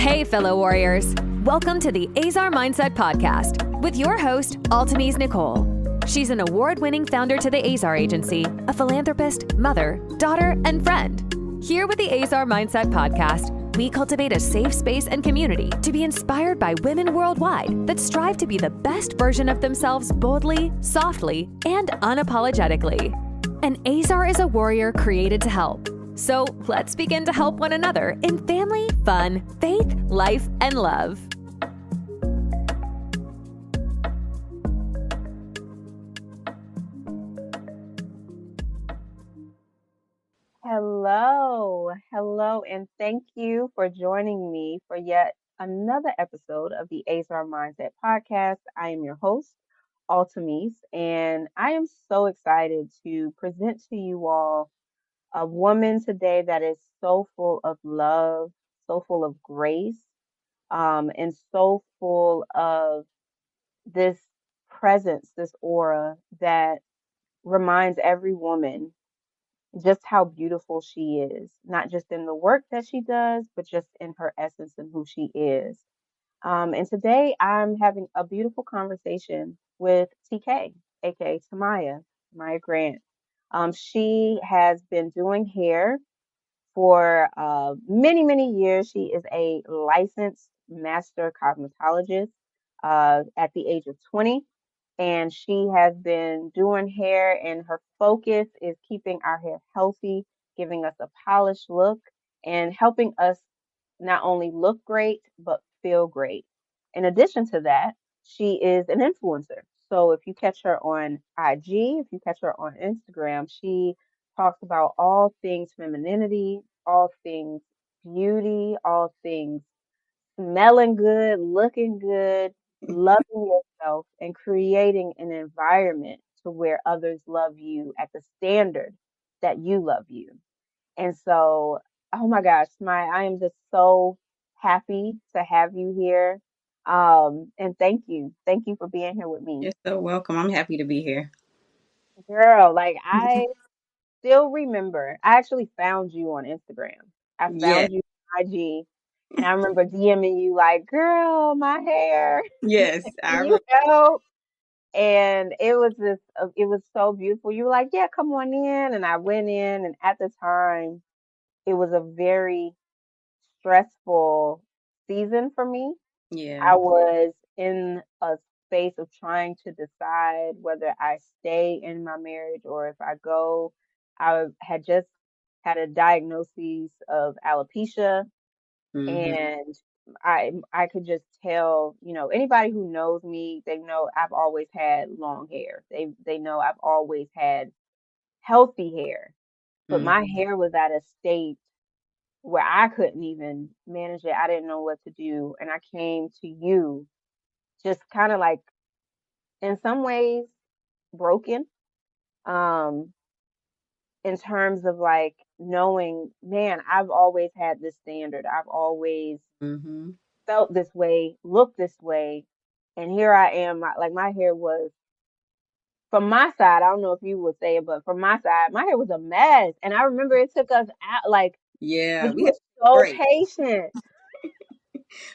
Hey, fellow warriors. Welcome to the Azar Mindset Podcast with your host, Altamise Nicole. She's an award-winning founder to the Azar Agency, a philanthropist, mother, daughter, and friend. Here with the Azar Mindset Podcast, we cultivate a safe space and community to be inspired by women worldwide that strive to be the best version of themselves boldly, softly, and unapologetically. An Azar is a warrior created to help. So let's begin to help one another in family, fun, faith, life, and love. Hello, and thank you for joining me for yet another episode of the Azar Mindset Podcast. I am your host, Altamise, and I am so excited to present to you all a woman today that is so full of love, so full of grace, and so full of this presence, this aura that reminds every woman just how beautiful she is, not just in the work that she does, but just in her essence and who she is. And today I'm having a beautiful conversation with TK, aka Tamaya Grant. She has been doing hair for many years. She is a licensed master cosmetologist at the age of 20, and she has been doing hair, and her focus is keeping our hair healthy, giving us a polished look, and helping us not only look great, but feel great. In addition to that, she is an influencer. So if you catch her on IG, if you catch her on Instagram, she talks about all things femininity, all things beauty, all things smelling good, looking good, loving yourself, and creating an environment to where others love you at the standard that you love you. And so, oh my gosh, I am just so happy to have you here. And thank you. Thank you for being here with me. You're so welcome. I'm happy to be here. Girl, like I still remember, I actually found you on Instagram. I Yes, found you on IG, and I remember DMing you like, "Girl, my hair," yes, I you remember. know. And it was just, it was so beautiful. You were like, "Yeah, come on in," and I went in, and at the time, it was a very stressful season for me. Yeah. I was in a space of trying to decide whether I stay in my marriage or if I go. I had just had a diagnosis of alopecia, Hmm. and I could just tell, anybody who knows me, they know I've always had long hair. They know I've always had healthy hair, but Hmm. my hair was at a state where I couldn't even manage it. I didn't know what to do, and I came to you just kind of like in some ways broken, um in terms of like knowing, man, I've always had this standard. I've always Hmm. felt this way, looked this way, and here I am. My hair was, from my side, I don't know if you would say it, but from my side, my hair was a mess. And I remember it took us out, like, Yeah, but you we had were a so break. patient.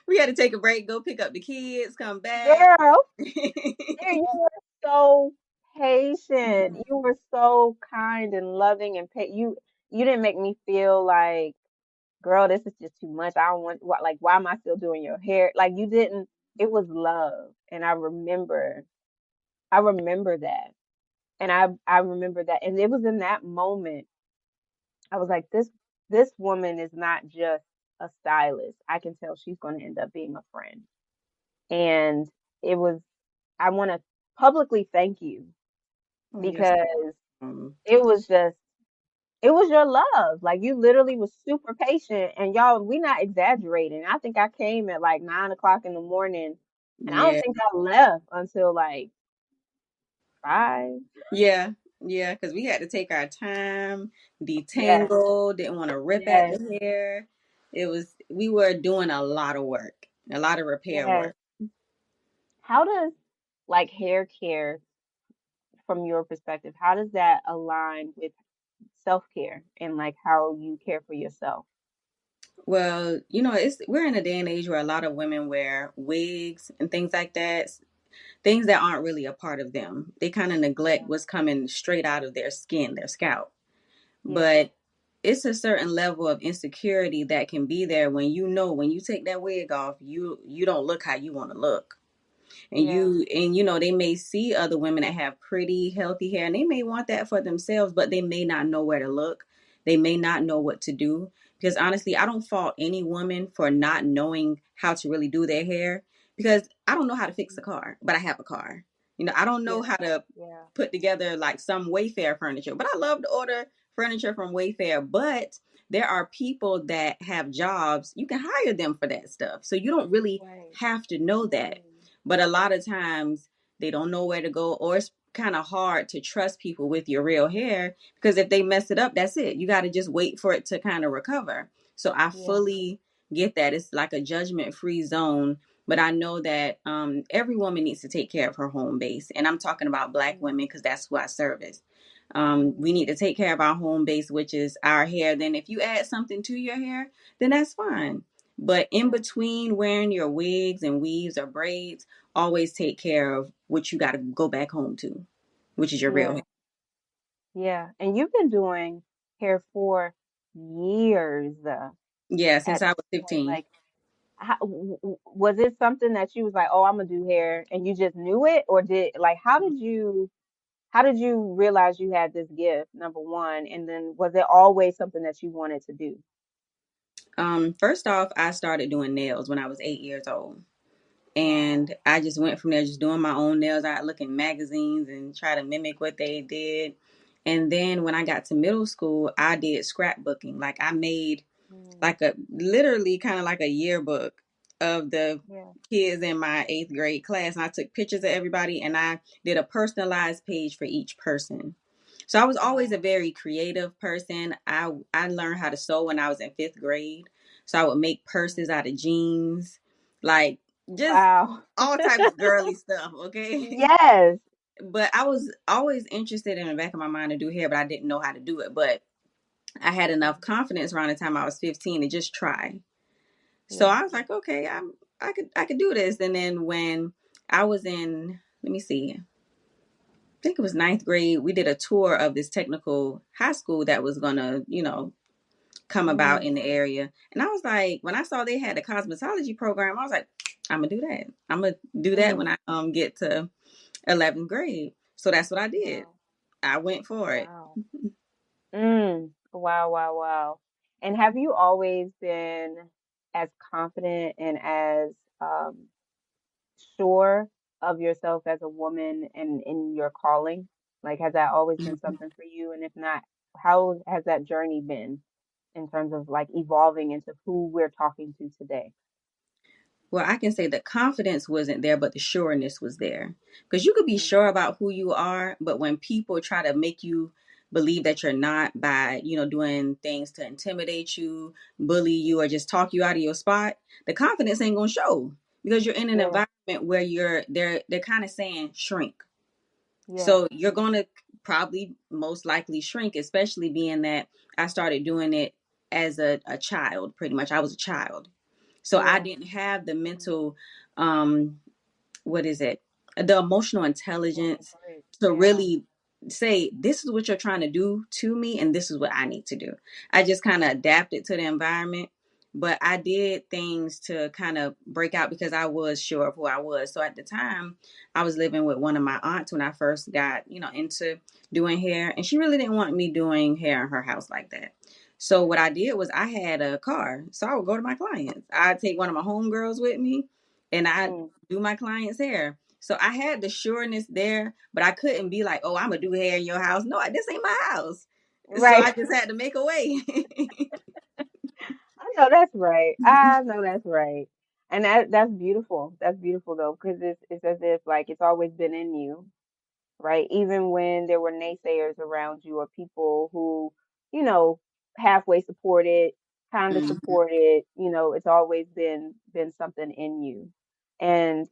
We had to take a break, go pick up the kids, come back. Girl, you were so patient. You were so kind and loving and you didn't make me feel like, girl, this is just too much. I don't want, like, why am I still doing your hair? Like, you didn't. It was love, and I remember that, and I remember that, and it was in that moment I was like, this woman is not just a stylist. I can tell she's going to end up being a friend, and it was. I want to publicly thank you Oh, yes. because it was just, it was your love. Like, you literally was super patient, and y'all, we not exaggerating. I think I came at like 9 o'clock in the morning, and I don't Yeah, think I left until like 5. yeah, yeah. Because we had to take our time, Yes, detangle. Didn't want to rip at yes, the hair. We were doing a lot of work, a lot of repair yes. work. How does, like, hair care, from your perspective, how does that align with self-care and like how you care for yourself? Well, we're in a day and age where a lot of women wear wigs and things like that, things that aren't really a part of them. They kind of neglect Yeah, what's coming straight out of their skin, their scalp. yeah, But it's a certain level of insecurity that can be there when you take that wig off, you don't look how you want to look. yeah, They may see other women that have pretty healthy hair and they may want that for themselves, but they may not know where to look. They may not know what to do, because honestly, I don't fault any woman for not knowing how to really do their hair, because I don't know how to fix a car, but I have a car. I don't know yeah, how to yeah, put together like some Wayfair furniture, but I love to order furniture from Wayfair. But there are people that have jobs, you can hire them for that stuff, so you don't really right. have to know that. Mm, But a lot of times they don't know where to go, or it's kind of hard to trust people with your real hair, because if they mess it up, that's it. You got to just wait for it to kind of recover. So I yeah, fully get that. It's like a judgment free zone. But I know that every woman needs to take care of her home base. And I'm talking about Black women mm, because that's who I service. We mm, need to take care of our home base, which is our hair. Then if you add something to your hair, then that's fine. But in yeah, between wearing your wigs and weaves or braids, always take care of what you got to go back home to, which is your real hair. yeah, yeah. And you've been doing hair for years, Yeah, since at I this was point. 15. Like, was it something that you was like, oh, I'm gonna do hair, and you just knew it, or how did you realize you had this gift, number one, and then was it always something that you wanted to do? First off, I started doing nails when I was 8 years old. Wow. And I just went from there, just doing my own nails. I look in magazines and try to mimic what they did. And then when I got to middle school, I did scrapbooking. Like I made Mm, like a literally kind of like a yearbook of the yeah. kids in my eighth grade class. And I took pictures of everybody and I did a personalized page for each person. So I was always a Wow. very creative person. I learned how to sew when I was in fifth grade. So I would make purses out of jeans, like just Wow. all types of girly stuff, okay? Yes. But I was always interested in the back of my mind to do hair, but I didn't know how to do it. But I had enough confidence around the time I was 15 to just try. So Yeah. I was like, okay, I could do this. And then when I was in, let me see, I think it was ninth grade, we did a tour of this technical high school that was gonna, come about Mm, in the area. And I was like, when I saw they had a cosmetology program, I was like, I'm gonna do that. I'm gonna do that when mm. I get to 11th grade. So that's what I did. Wow. I went for it. Wow. Wow, wow, wow. And have you always been as confident and as um sure of yourself as a woman and in your calling? Like, has that always been something for you? And if not, how has that journey been in terms of like evolving into who we're talking to today? Well, I can say the confidence wasn't there, but the sureness was there. Because you could be Mm, sure about who you are, but when people try to make you believe that you're not by, doing things to intimidate you, bully you, or just talk you out of your spot, the confidence ain't gonna show, because you're in an yeah, environment where they're kind of saying shrink. yeah, So you're gonna probably most likely shrink, especially being that I started doing it as a child, pretty much. I was a child. So I yeah. didn't have the Mm, mental, um, what is it? The emotional emotional intelligence bridge. to Yeah, really say, this is what you're trying to do to me, and this is what I need to do. I just kind of adapted to the environment, but I did things to kind of break out because I was sure of who I was. So at the time, I was living with one of my aunts when I first got, into doing hair, and she really didn't want me doing hair in her house like that. So what I did was I had a car. So I would go to my clients. I'd take one of my homegirls with me and I'd mm, do my clients' hair. So I had the sureness there, but I couldn't be like, oh, I'm gonna do hair in your house. No, this ain't my house. So I right. just had to make a way. I know that's right. I know that's right. And that's beautiful. That's beautiful though, because it's as if like it's always been in you, right? Even when there were naysayers around you or people who, you know, halfway supported, kind of Mhm, supported, it's always been something in you. And,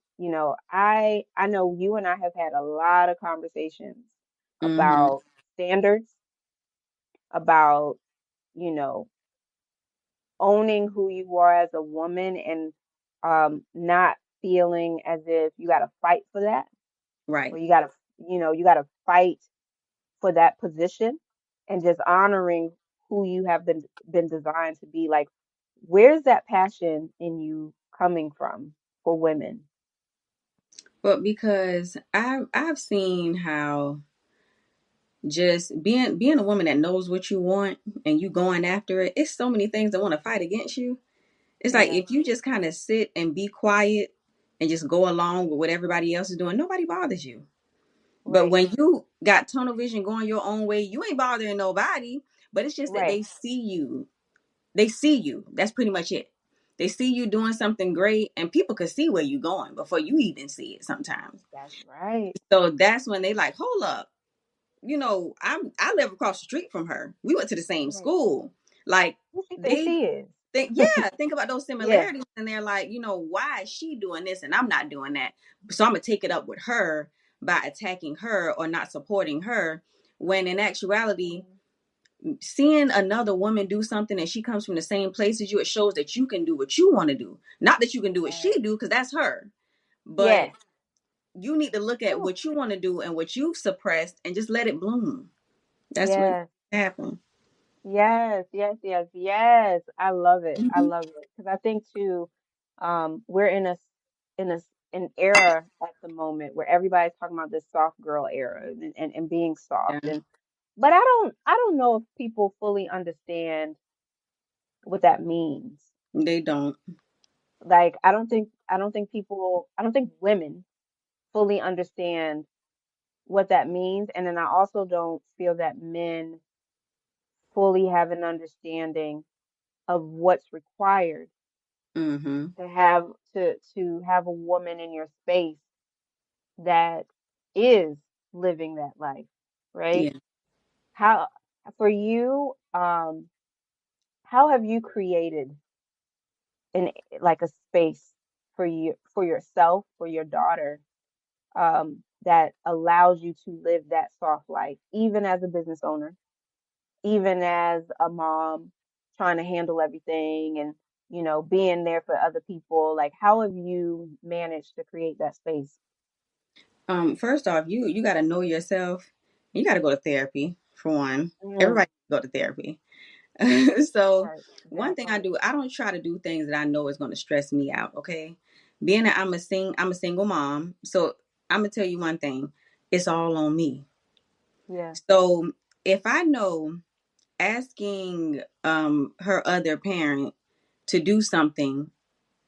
I know you and I have had a lot of conversations mhm, about standards, about, you know, owning who you are as a woman and not feeling as if you got to fight for that, or Right. you got to, you got to fight for that position, and just honoring who you have been designed to be. Like, where's that passion in you coming from for women? But because I've seen how just being a woman that knows what you want and you going after it, it's so many things that want to fight against you. It's like Yeah, if you just kind of sit and be quiet and just go along with what everybody else is doing, nobody bothers you. But right, when you got tunnel vision going your own way, you ain't bothering nobody. But it's just that right. they see you. They see you. That's pretty much it. They see you doing something great, and people could see where you're going before you even see it sometimes. That's right. So that's when they like, hold up, I live across the street from her. We went to the same Right. school. Like Who she think they she is? think about those Yeah. similarities, and they're like, why is she doing this and I'm not doing that? So I'm gonna take it up with her by attacking her or not supporting her. When in actuality, Mhm. seeing another woman do something and she comes from the same place as you, it shows that you can do what you want to do. Not that you can do what she Yes. do, because that's her. But Yes. you need to look at Whew. what you want to do and what you've suppressed and just let it bloom. That's what Yes. happened. Yes. Yes. Yes. Yes. I love it. I Mhm. love it because I think too, we're in a an era at the moment where everybody's talking about this soft girl era and being soft, Yeah, but I don't know if people fully understand what that means. they don't. Like, I don't think women fully understand what that means. And then I also don't feel that men fully have an understanding of what's required Mm-hmm. to have a woman in your space that is living that life, right? Yeah. How for you, how have you created an like a space for you, for yourself, for your daughter, that allows you to live that soft life, even as a business owner, even as a mom trying to handle everything and, being there for other people? Like, how have you managed to create that space? First off, you got to know yourself. You got to go to therapy for one. Mm, Everybody go to therapy. So right, one that thing I part. do, I don't try to do things that I know is going to stress me out. Okay, being that I'm a single mom, so I'm gonna tell you one thing: it's all on me. Yeah, So if I know asking her other parent to do something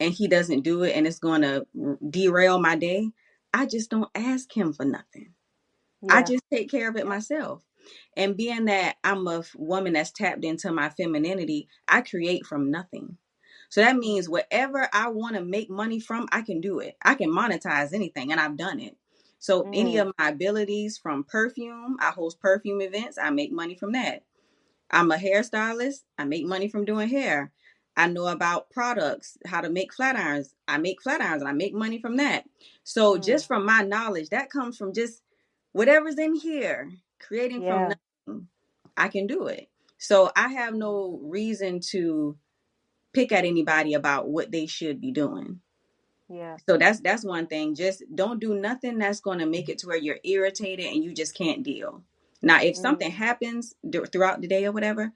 and he doesn't do it and it's going to derail my day, I just don't ask him for nothing. I yeah, just take care of it myself. And being that I'm a woman that's tapped into my femininity, I create from nothing. So that mm, means whatever I want to make money from, I can do it. I can monetize anything, and I've done it. So any mm, of my abilities, from perfume, I host perfume events, I make money from that. I'm a hairstylist. I make money from doing hair. I know about products, how to make flat irons. I make flat irons and I make money from that. So mm, just from my knowledge, that comes from just whatever's in here, creating from yeah, nothing. I can do it. So I have no reason to pick at anybody about what they should be doing. yeah, So that's one thing. Just don't do nothing that's going to make it to where you're irritated and you just can't deal. Now, if something mm, happens throughout the day or whatever,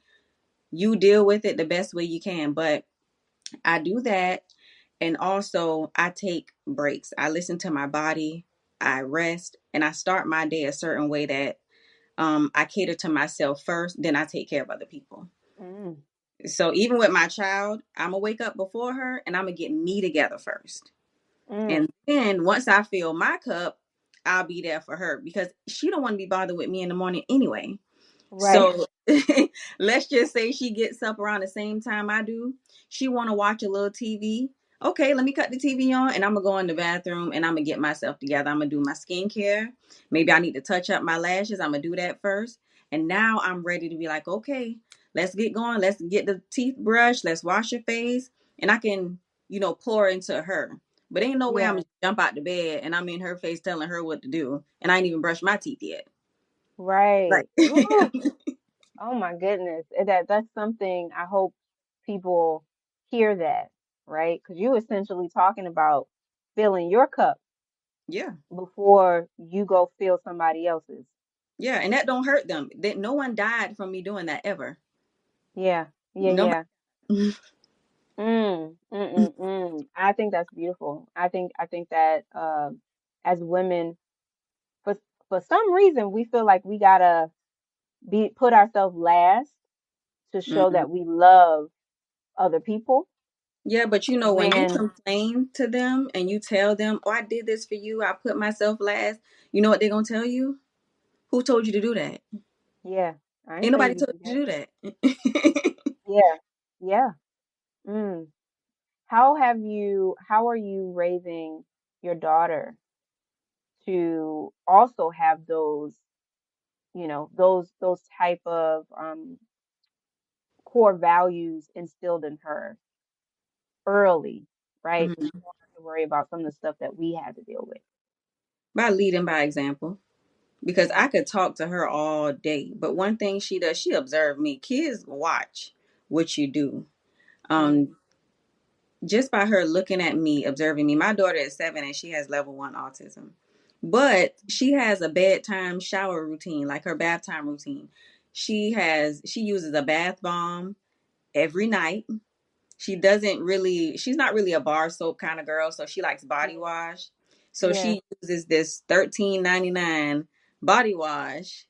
you deal with it the best way you can. But I do that. And also, I take breaks. I listen to my body, I rest, and I start my day a certain way that I cater to myself first, then I take care of other people. mm, So even with my child, I'm going to wake up before her and I'm going to get me together first. mm. And then once I fill my cup, I'll be there for her because she don't want to be bothered with me in the morning anyway. Right. So let's just say she gets up around the same time I do. She want to watch a little TV. Okay, let me cut the TV on and I'm gonna go in the bathroom and I'm gonna get myself together. I'm gonna do my skincare. Maybe I need to touch up my lashes. I'm gonna do that first. And now I'm ready to be like, okay, let's get going. Let's get the teeth brushed. Let's wash your face. And I can, pour into her. But ain't no way I'm Yeah, gonna jump out the bed and I'm in her face telling her what to do. And I ain't even brushed my teeth yet. right. Like Ooh, oh my goodness. That's something I hope people hear that, right? Because you essentially talking about filling your cup Yeah. before you go fill somebody else's. Yeah. And that don't hurt them. That no one died from me doing that ever. Yeah, yeah, Nobody. yeah. I think that's beautiful. I think that as women, for for some reason, we feel like we gotta be put ourselves last to show Mhm. that we love other people. Yeah, but when you When complain to them and you tell them, "Oh, I did this for you. I put myself last." You know what they're gonna tell you? Who told you to do that? yeah, I ain't Ain't say nobody you to told do you that. to do that. Yeah, yeah. Mm. How are you raising your daughter to also have those, those type of core values instilled in her early, right? So Mhm. she won't have to worry about some of the stuff that we had to deal with. By leading by example. Because Yeah. I could talk to her all day, but one thing she does, she observe me. Kids watch what you do. Mm. Um, just by her looking at me, observing me. My daughter is 7 and she has level 1 autism. But she has a bedtime shower routine, like her bath time routine. She uses a bath bomb every night. She's not really a bar soap kind of girl, so she likes body Yeah. wash. So Yeah. she uses this 13.99 body wash.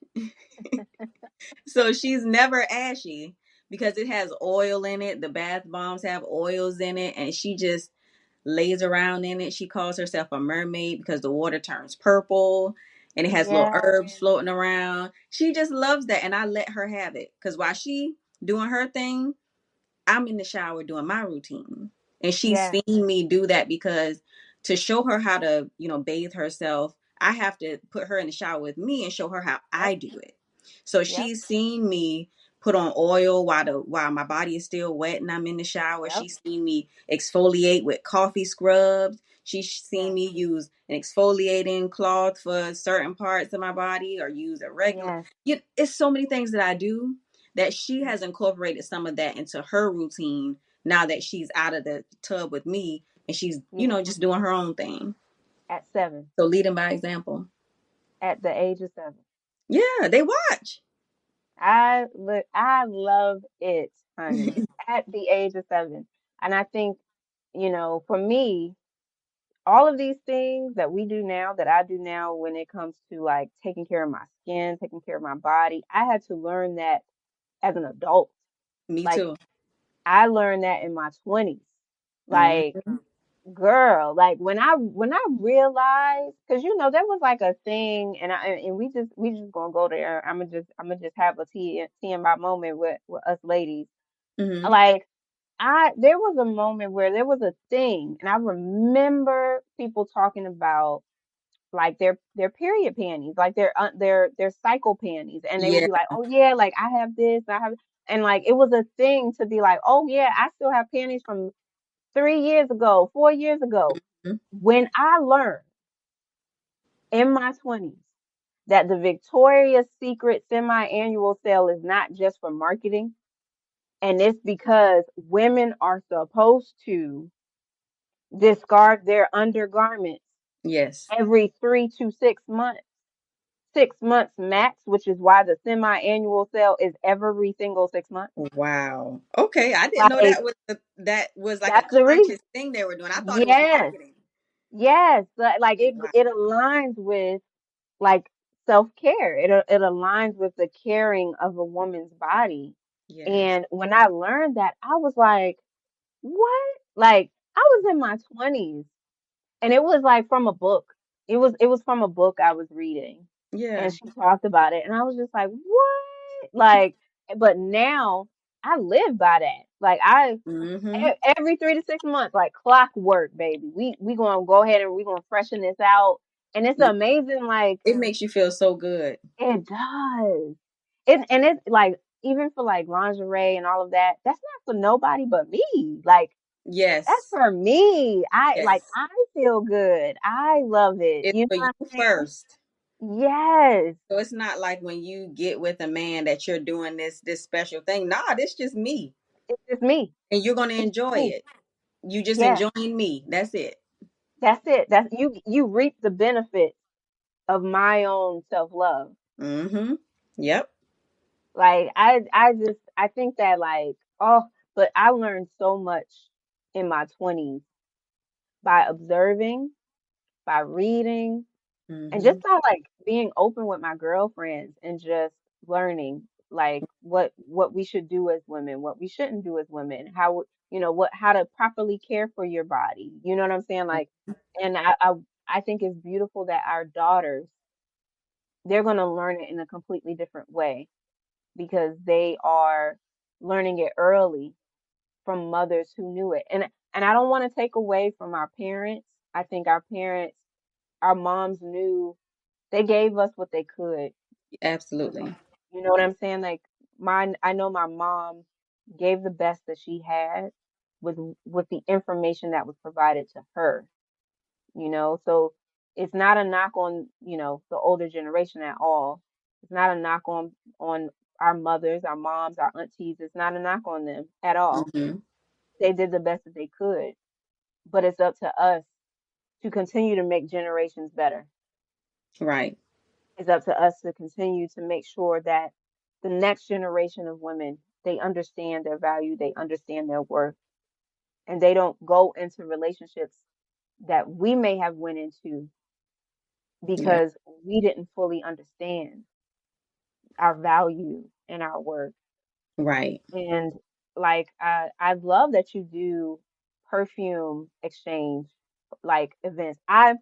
So she's never ashy because it has oil in it. The bath bombs have oils in it, and she just lays around in it. She calls herself a mermaid because the water turns purple and it has little Yeah. herbs floating around. She just loves that, and I let her have it because while she doing her thing, I'm in the shower doing my routine. And she's Yeah. seen me do that because to show her how to, bathe herself, I have to put her in the shower with me and show her how Yep. I do it. So Yep. she's seen me put on oil while my body is still wet and I'm in the shower. Yep. She's seen me exfoliate with coffee scrubs. She's Yeah. seen me use an exfoliating cloth for certain parts of my body or use a regular. Yes. It's so many things that I do that she has incorporated some of that into her routine now that she's out of the tub with me and she's, Yeah. just doing her own thing. At 7, So leading by example. at the age of 7. Yeah, they watch. I love it, honey. At the age of 7. And I think, for me, all of these things that we do now, that I do now when it comes to like taking care of my skin, taking care of my body, I had to learn that as an adult. Me Like too. I learned that in my 20s. Like, Mm-hmm. girl, like when I realized, because there was like a thing, and we just gonna go there. I'm gonna just have a tea in my moment with us ladies. Mm-hmm. Like there was a moment where there was a thing, and I remember people talking about like their period panties, like their cycle panties, and they would Yeah. be like, oh yeah, like I have this, I have, and like it was a thing to be like, oh yeah, I still have panties from 3 years ago, 4 years ago. Mhm. When I learned in my 20s that the Victoria's Secret semi-annual sale is not just for marketing, and it's because women are supposed to discard their undergarments Yes. every 3 to 6 months, 6 months max, which is why the semi-annual sale is every single 6 months. Wow. Okay, I didn't know Like that was like a that's the reason. conscious thing they were doing. I thought it was Yes, marketing. yes, like it Wow. it aligns with like self-care. It aligns with the caring of a woman's body. Yes. And when I learned that, I was like, what? Like I was in my 20s, and it was like from a book. It was from a book I was reading, Yeah. and she talked about it, and I was just like, what? Like, but now I live by that. Like Mm-hmm. every 3 to 6 months, like clockwork, baby. We gonna go ahead and we gonna freshen this out, and it's Yeah. amazing. Like It makes you feel so good. it does. It's like even for like lingerie and all of that, that's not for nobody but me. Like that's Yes. for me. Yes. I feel good. I love it. It's You know for what you I'm first. saying? Yes. So it's not like when you get with a man that you're doing this special thing. Nah, this just me. It's just me. And you're going to It's just enjoy me. it. You just Yeah, enjoying me. That's it. that's it. That's you reap the benefits of my own self-love. Mm-hmm. Yep. Like I think that like but I learned so much in my 20s by observing, by reading, and Mm-hmm. just by like being open with my girlfriends and just learning like what we should do as women, what we shouldn't do as women, how what how to properly care for your body. You know what I'm saying? Like, and I think it's beautiful that our daughters, they're going to learn it in a completely different way because they are learning it early from mothers who knew it. And I don't want to take away from our parents. I think our parents, our moms knew, they gave us what they could with us. Absolutely. You know what I'm saying? Like mine, I know my mom gave the best that she had with with the information that was provided to her, So it's not a knock on, the older generation at all. It's not a knock on our mothers, our moms, our aunties. It's not a knock on them at all. Mm-hmm. They did the best that they could, but it's up to us to continue to make generations better. Right. It's up to us to continue to make sure that the next generation of women, they understand their value, they understand their worth, and they don't go into relationships that we may have went into Yep. because we didn't fully understand our value and our worth. Right. And like I love that you do perfume exchange like events. I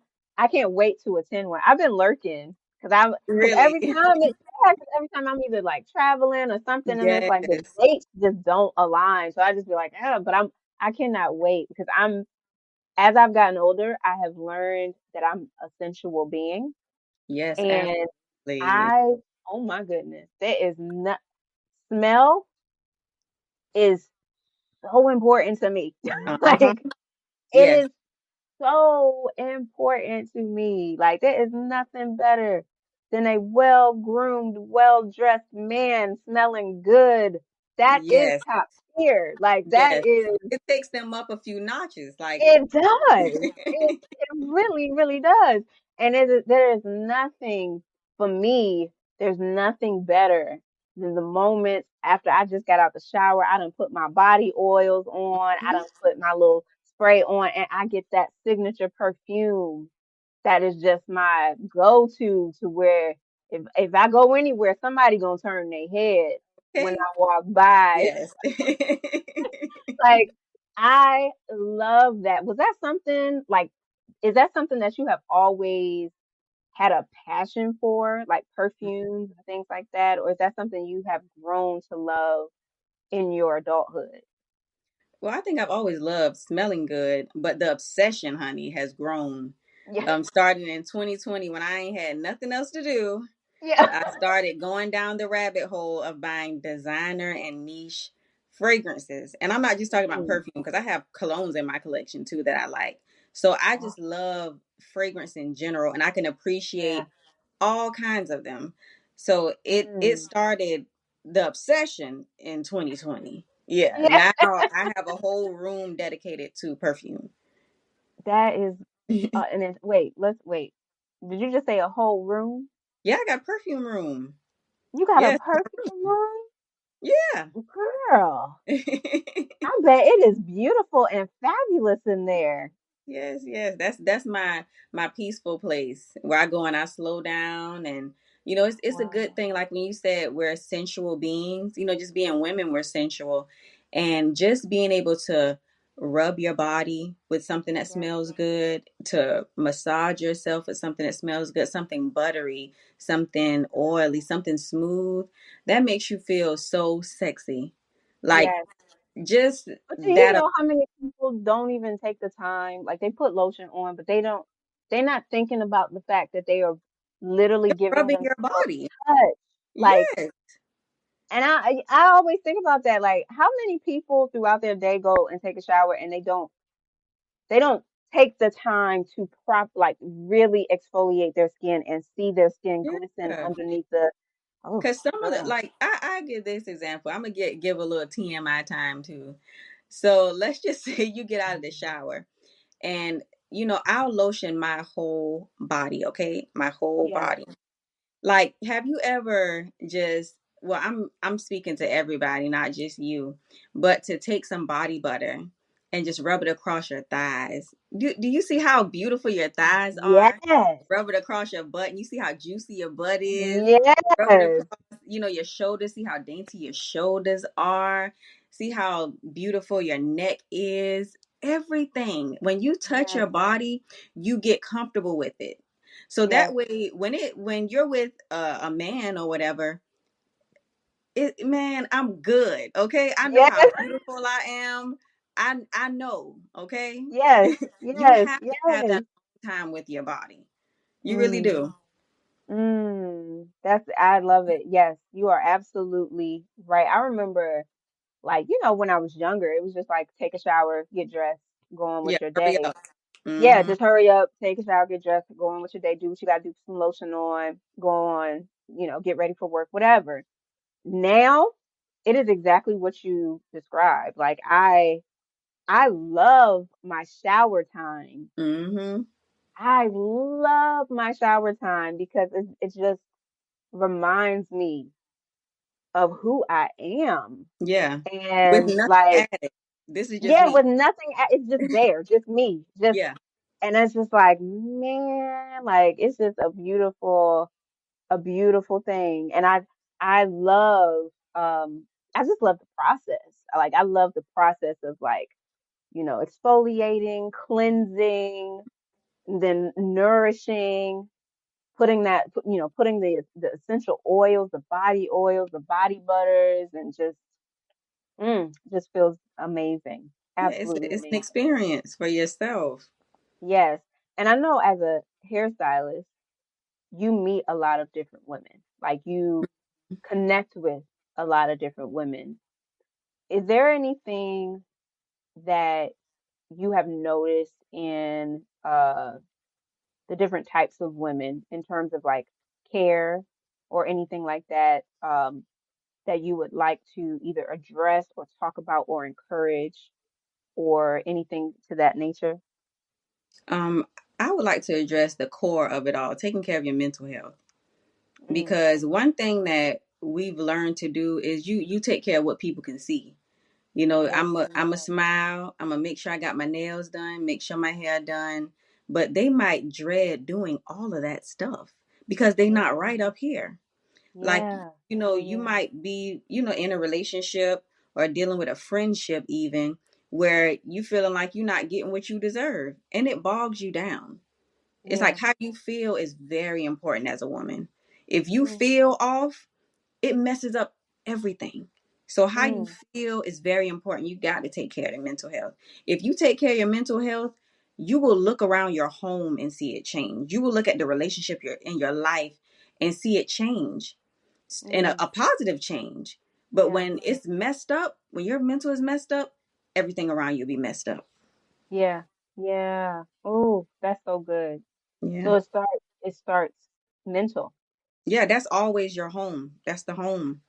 can't wait to attend one. I've been lurking because Really? every time I'm either like traveling or something, and it's like the Yes. dates just don't align. So I just be like, but I cannot wait because as I've gotten older, I have learned that I'm a sensual being, Yes, and absolutely. I oh my goodness, there is not smell is so important to me. Uh-huh. Like it Yes. is so important to me. Like there is nothing better than a well-groomed, well-dressed man smelling good. That is Yes. top tier. Like that Yes. is It takes them up a few notches. Like, it does. It really, really does. And there is nothing for me, there's nothing better than the moments after I just got out the shower. I done put my body oils on, I done put my little spray on, and I get that signature perfume that is just my go-to to where if I go anywhere, somebody gonna turn their head when okay. I walk by. Yes. Like, I love that. Was that something like, is that something that you have always had a passion for, like perfumes and things like that? Or is that something you have grown to love in your adulthood? Well, I think I've always loved smelling good, but the obsession, honey, has grown. Yeah. Starting in 2020 when I ain't had nothing else to do. Yeah. I started going down the rabbit hole of buying designer and niche fragrances. And I'm not just talking about Mm, perfume because I have colognes in my collection too that I like. So I oh, just love fragrance in general and I can yeah. appreciate all kinds of them. So it Mm, started the obsession in 2020. Yeah, yeah. now I have a whole room dedicated to perfume. That is, yeah, and then wait, let's wait. Did you just say a whole room? I got perfume room. You got a Yes, perfume room? yeah. Girl, I bet it is beautiful and fabulous in there. Yes, yes. That's my peaceful place where I go and I slow down and it's a good Wow. thing like when you said we're sensual beings, just being women we're sensual and just being able to rub your body with something that Yes. smells good, to massage yourself with something that smells good, something buttery, something oily, something smooth, that makes you feel so sexy. Like Yes. just But do you that know how many people don't even take the time? Like they put lotion on, but they're not thinking about the fact that they are literally giving rubbing your themselves body. touch. Like, Yes. and I always think about that. Like, how many people throughout their day go and take a shower and they don't take the time to like really exfoliate their skin and see their skin glisten Yeah. underneath Oh, Because some of the, girl. like, I give this example. I'm gonna give a little TMI time too. So let's just say you get out of the shower, and I'll lotion my whole body. Okay, my whole Yeah. body. Like, have you ever just, well, I'm speaking to everybody, not just you, but to take some body butter and just rub it across your thighs. Do you see how beautiful your thighs are? Yes. Rub it across your butt, and you see how juicy your butt is. Rub it Yes. across, your shoulders. See how dainty your shoulders are. See how beautiful your neck is. Everything. When you touch Yes. your body, you get comfortable with it. So that Yes. way, when you're with a man or whatever, man, I'm good. Okay, I know Yes. how beautiful I am. I know. Okay, Yes. you Yes. have to have Yes. that time with your body. You really Mm. do. I love it. Yes, you are absolutely right. I remember, like, when I was younger, it was just like take a shower, get dressed, go on Yeah, with your hurry day. up. Yeah, Mm-hmm. just hurry up, take a shower, get dressed, go on with your day, do what you gotta do, put some lotion on, go on, get ready for work, whatever. Now, it is exactly what you described. Like I love my shower time. Mm-hmm. I love my shower time because it just reminds me of who I am. Yeah, with And nothing like, added. This is just yeah, me. with nothing, it's just there, just me, just, Yeah, and it's just like, man, like it's just a beautiful thing. And I love, I just love the process. Like, I love the process of like, exfoliating, cleansing, then nourishing, putting the essential oils, the body butters, and just feels amazing. yeah. Absolutely It's an amazing. experience for yourself. Yes. And I know as a hairstylist, you meet a lot of different women. Like you connect with a lot of different women. Is there anything that you have noticed in the different types of women in terms of like care or anything like that, that you would like to either address or talk about or encourage or anything to that nature? Um, I would like to address the core of it all, taking care of your mental health. Mm, Because one thing that we've learned to do is you take care of what people can see. yes, I'm a smile. I'm gonna make sure I got my nails done, make sure my hair done. But they might dread doing all of that stuff because they not yeah, right up here. Like, yeah, you might be, in a relationship or dealing with a friendship even where you feeling like you're not getting what you deserve and it bogs you down. It's like yeah, how you feel is very important as a woman. If you mm, feel off, it messes up everything. So how you mm, feel is very important. You got to take care of your mental health. If you take care of your mental health, you will look around your home and see it change. You will look at the relationship you're in your life and see it change and mm, a positive change. But yeah, when it's messed up, when your mental is messed up, everything around you will be messed up. yeah, yeah. Oh, that's so good. Yeah. So it starts mental. Yeah, that's always your home. That's the home.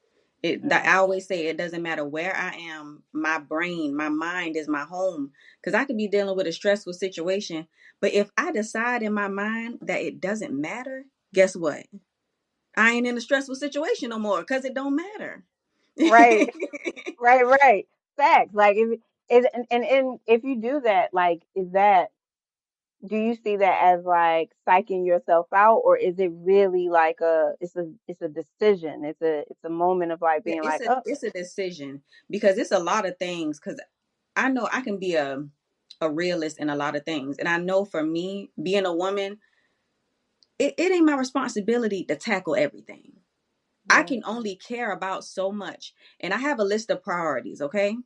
That Yeah, I always say it doesn't matter where I am, my brain, my mind is my home. Because I could be dealing with a stressful situation, but if I decide in my mind that it doesn't matter, guess what? I ain't in a stressful situation no more because it don't matter. right, right. Facts. Like if is and if you do that, like is that do you see that as like psyching yourself out, or is it really like it's a decision? It's a moment of like Yeah, being it's like, a oh, it's a decision because it's a lot of things. Because I know I can be a realist in a lot of things, and I know for me being a woman, it ain't my responsibility to tackle everything. I yeah, can only care about so much. And I have a list of priorities, okay?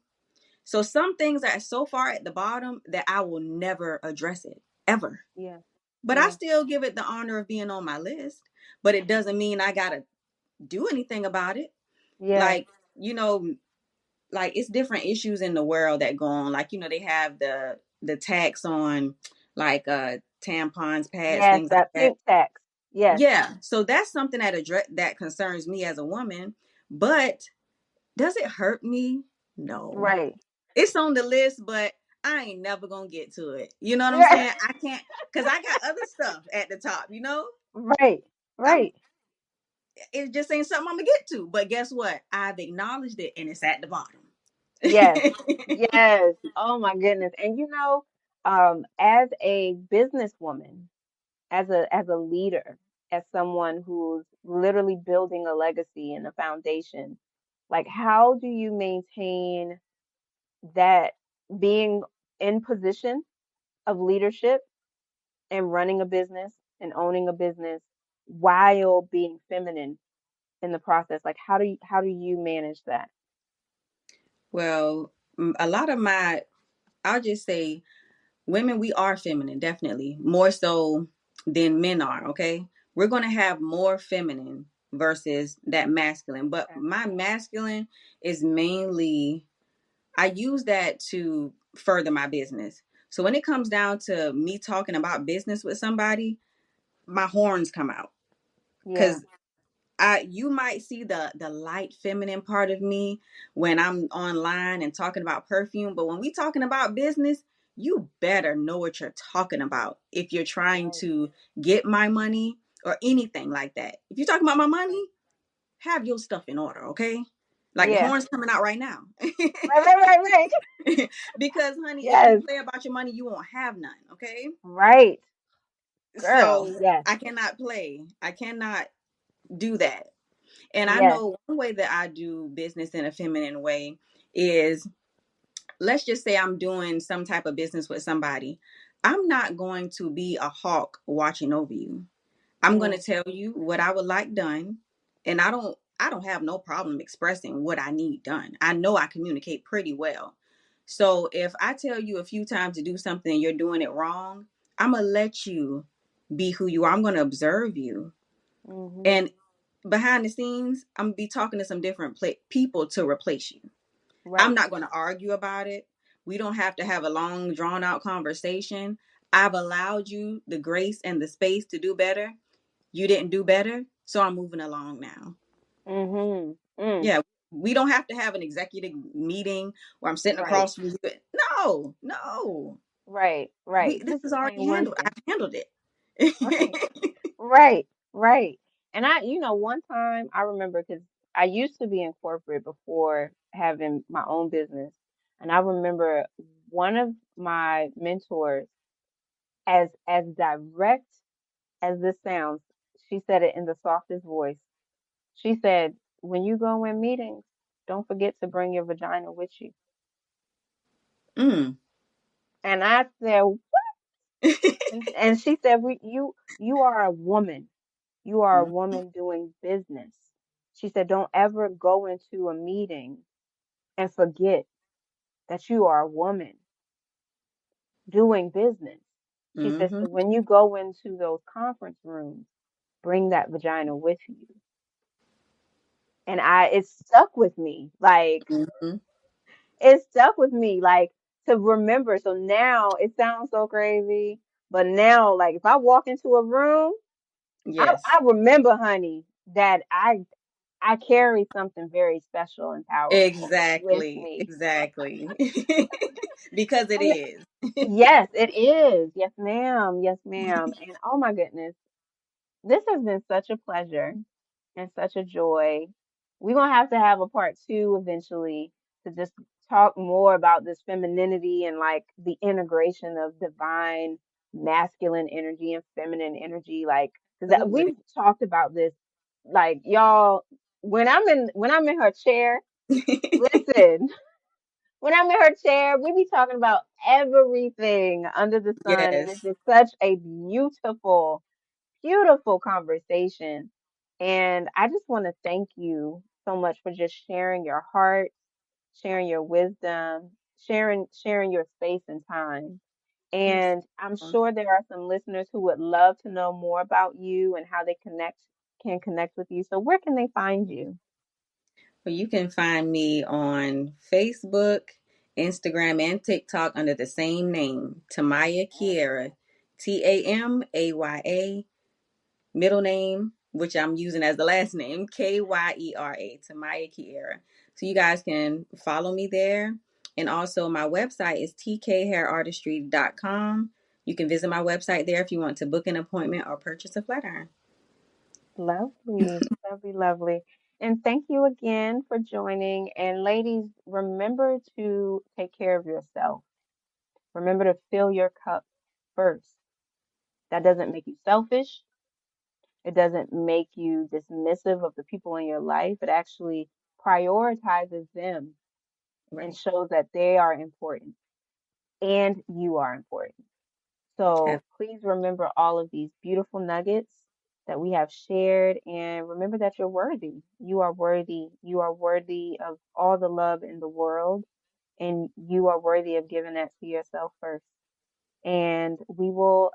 So some things are so far at the bottom that I will never address it, ever. yeah, But I yeah, still give it the honor of being on my list. But it doesn't mean I got to do anything about it. yeah, Like, you know, like it's different issues in the world that go on. Like, they have the tax on like tampons, pads, yes, things like that that. pink tax. Yes. Yeah, so that's something that concerns me as a woman. But does it hurt me? No. Right. It's on the list, but I ain't never gonna get to it. You know what I'm Right. saying? I can't, because I got other stuff at the top. Right. I'm Right. it just ain't something I'm gonna get to. But guess what? I've acknowledged it, and it's at the bottom. Yes. Yes. Oh my goodness. And as a businesswoman, as a leader, as someone who's literally building a legacy and a foundation, like how do you maintain that being in position of leadership and running a business and owning a business while being feminine in the process? Like how do you manage that? Well, a lot of I'll just say, women, we are feminine, definitely more so than men are. Okay, we're gonna have more feminine versus that masculine, but Okay. my masculine is mainly, I use that to further my business. So when it comes down to me talking about business with somebody, my horns come out, Yeah. because you might see the light feminine part of me when I'm online and talking about perfume, but when we talking about business, you better know what you're talking about if you're trying Right. to get my money or anything like that. If you're talking about my money, have your stuff in order, okay? Like the Yeah. horns coming out right now. Right, right, right, right. Because honey, if you Yes. play about your money, you won't have none, okay? Right. Girl. So Yes. I cannot play. I cannot do that. And I Yes. know one way that I do business in a feminine way is, let's just say I'm doing some type of business with somebody. I'm not going to be a hawk watching over you. I'm going to Mm, tell you what I would like done, and I don't have no problem expressing what I need done. I know I communicate pretty well. So if I tell you a few times to do something and you're doing it wrong, I'm going to let you be who you are. I'm going to observe you. mm-hmm. And behind the scenes, I'm going to be talking to some different people to replace you. I'm Right. not going to argue about it. We don't have to have a long, drawn out conversation. I've allowed you the grace and the space to do better. You didn't do better, so I'm moving along now. Mm-hmm. Mm. Yeah, we don't have to have an executive meeting where I'm sitting Right. across from you. No, no. Right. Right. This Just is already saying one handled. thing. I've handled it. Right. Right. Right. And one time I remember because I used to be in corporate before having my own business. And I remember one of my mentors, as direct as this sounds, she said it in the softest voice. She said, when you go in meetings, don't forget to bring your vagina with you. Mm. And I said, and she said, you are a woman. You are a woman doing business. She said, don't ever go into a meeting and forget that you are a woman doing business. She said, Mm-hmm. so when you go into those conference rooms, bring that vagina with you. And it stuck with me. Like, Mm-hmm. it stuck with me, like, to remember. So now it sounds so crazy, but now, like, if I walk into a room, I Yes. remember, honey, that I carry something very special and powerful with Exactly. me. Exactly. Because it And is. yes, it is. Yes, ma'am. Yes, ma'am. And oh my goodness, this has been such a pleasure and such a joy. We're gonna have to have a part two eventually to just talk more about this femininity and like the integration of divine masculine energy and feminine energy. Like, because Absolutely. we've talked about this, like y'all. When I'm in her chair, listen. When I'm in her chair, we be talking about everything under the sun, and it's Yes. just such a beautiful, beautiful conversation. And I just want to thank you so much for just sharing your heart, sharing your wisdom, sharing your space and time. Yes. And I'm sure there are some listeners who would love to know more about you and how they can connect with you. So where can they find you? Well, you can find me on Facebook, Instagram, and TikTok under the same name, Tamaya Kiera, Tamaya. middle name, which I'm using as the last name, Kyera, Tamaya Kiera. So you guys can follow me there. And also my website is tkhairartistry.com. You can visit my website there if you want to book an appointment or purchase a flat iron. Lovely, lovely, lovely. And thank you again for joining. And ladies, remember to take care of yourself. Remember to fill your cup first. That doesn't make you selfish. It doesn't make you dismissive of the people in your life. It actually prioritizes them and Right. shows that they are important and you are important. So please remember all of these beautiful nuggets that we have shared, and remember that you're worthy. You are worthy. You are worthy of all the love in the world, and you are worthy of giving that to yourself first. And we will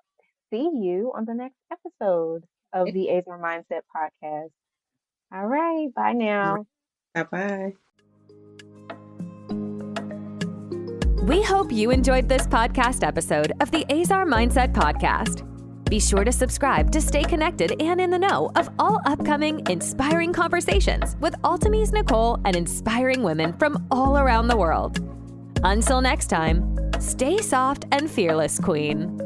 see you on the next episode of the Azor Mindset Podcast. All right. Bye now. Bye bye. We hope you enjoyed this podcast episode of the Azar Mindset Podcast. Be sure to subscribe to stay connected and in the know of all upcoming inspiring conversations with Altamise Nicole and inspiring women from all around the world. Until next time, stay soft and fearless, Queen.